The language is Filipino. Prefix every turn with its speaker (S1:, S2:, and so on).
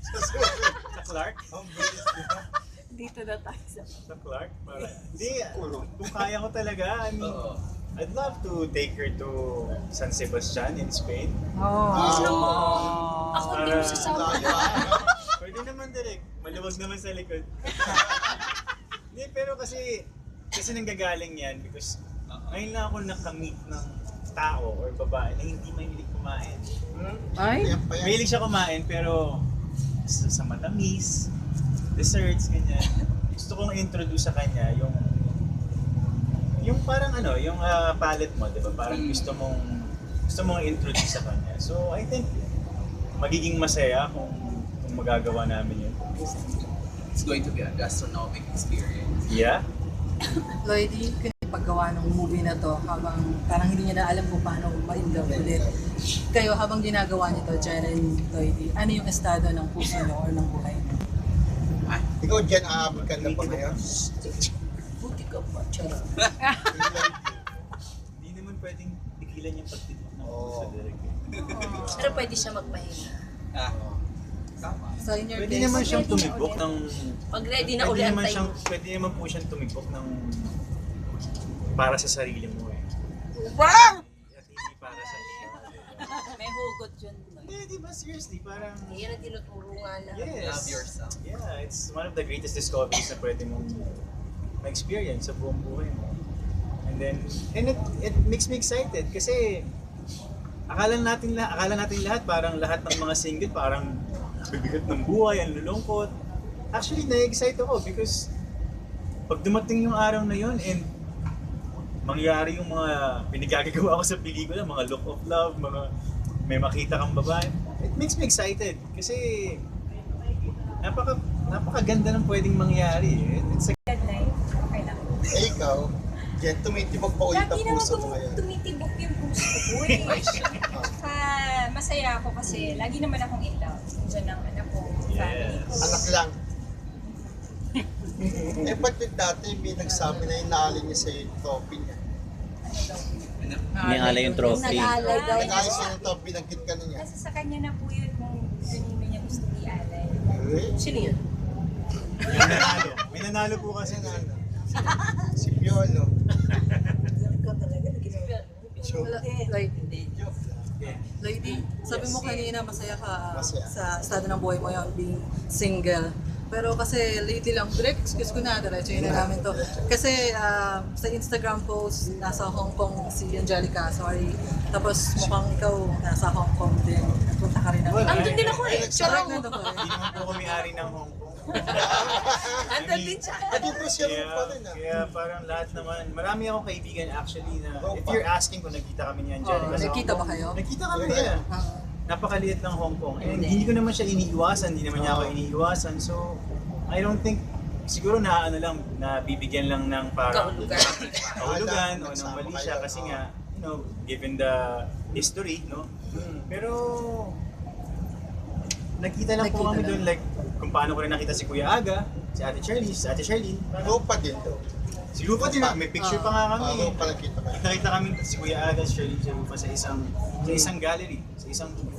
S1: Sa Clark?
S2: Ang bilis, di ba?
S3: Dito na tayo sa...
S1: Sa Clark? Hindi, kung kaya ko talaga, I mean, I'd love to take her to San Sebastian in Spain.
S3: Ako din mo sasama.
S1: Pwede naman direct, maluwag naman sa likod. Hindi, pero kasi nanggagaling yan because ngayon lang ako nakamit ng tao or babae na hindi mahilig kumain.
S3: Ay?
S1: Mahilig siya kumain pero sa matamis, desserts, ganyan. Gusto kong introduce sa kanya yung parang yung palette mo, di ba? Parang gusto mong introduce sa kanya. So I think magiging masaya kung magagawa namin yun.
S4: It's going to be a gastronomic experience.
S1: Yeah?
S5: Lloydie, paggawa ng movie na to, habang parang hindi niya na alam kung paano ma-inlove ulit. Kayo, habang ginagawa niyo to, Jeren, Lloydie, ano yung estado ng puso niyo or ng buhay niyo?
S2: Ikaw dyan, aabot ka na pa ngayon?
S3: Buti ka pa, charot.
S1: Hindi naman pwedeng tigilan yung pagtitik ng puso direct.
S3: Pero pwede siya magpahinga.
S5: So in your
S1: Pwede
S5: case,
S1: naman siyang tumibok ng...
S3: Pag ready na uli ang time.
S1: Pwede naman po siyang tumibok ng... para sa sarili mo eh.
S3: Wow!
S1: At hindi para sa iyo.
S3: May hugot yun.
S1: Hindi, di ba? Seriously, parang...
S3: Yan ang tinuturo nga na.
S1: Yes.
S4: Love yourself.
S1: Yeah, it's one of the greatest discoveries na pwede mong ma-experience sa buong buhay mo. And it makes me excited kasi akala natin lahat parang lahat ng mga single parang bibigat ng buhay, ang lulungkot. Actually, na-excite ako because pag dumating yung araw na yun and mangyari yung mga pinagagagawa ko sa pelikula, mga look of love, mga may makita kang babae, it makes me excited kasi napakaganda ng pwedeng mangyari. It's
S6: Good night. Okay lang.
S2: Eh, ikaw, dyan tumitibok pa ulit ang
S6: Lagi naman
S2: puso mo ngayon.
S6: tumitibok yung puso ko eh. Masaya ako kasi lagi naman akong in love. Diyan ang anak ko, family ko.
S2: Anak lang. Eh, ba't yung dati may nagsabi na inaalin niya sa'yo yung trophy niya?
S7: Inialay yung trophy.
S3: Nag-aalay daw.
S2: Nag-ayos niya yung trophy, nagkit ka na niya.
S6: Kasi sa kanya na po yun kung kanino niya gusto i-alay.
S2: Eh,
S3: Sino yun?
S1: may nanalo po kasi na
S2: si Piolo.
S3: Ikaw talaga.
S5: Lloydie, sabi mo kanina masaya ka
S2: Masaya.
S5: sa estado ng buhay mo yon being single. Pero kasi lately lang, direct, excuse ko na, diretso na namin to. Kasi sa Instagram post, nasa Hong Kong si Angelica, sorry. Tapos mukhang ikaw nasa Hong Kong din. Punta ka rin ng...
S3: Andun din ako eh.
S5: Charot na to
S1: hindi naman po kami ari ng Hong Kong.
S3: Andun din siya.
S2: At yung siya mo pa rin ah.
S1: Kaya parang lahat naman, marami akong kaibigan actually na if you're asking kung nagkita kami ni Angelica sa
S5: Nagkita
S1: Hong
S5: ba
S1: Kong,
S5: kayo?
S1: Nagkita kami niya. Napakaliit ng Hong Kong. And hindi ko naman siya iniiwasan, hindi naman niya ako iniiwasan. So, I don't think, siguro na bibigyan lang ng parang kahulugan o ng mali siya kasi nga, given the history, no? Pero, nakita lang po kami doon, like, kung paano ko rin nakita si Kuya Aga, si Ate Charlene.
S2: Lupa din daw.
S1: Si Lupa din, may picture pa nga kami.
S2: Lupa nakita ka.
S1: Nakita kami si Kuya Aga, si Charlene, si Lupa sa isang gallery, sa isang booth.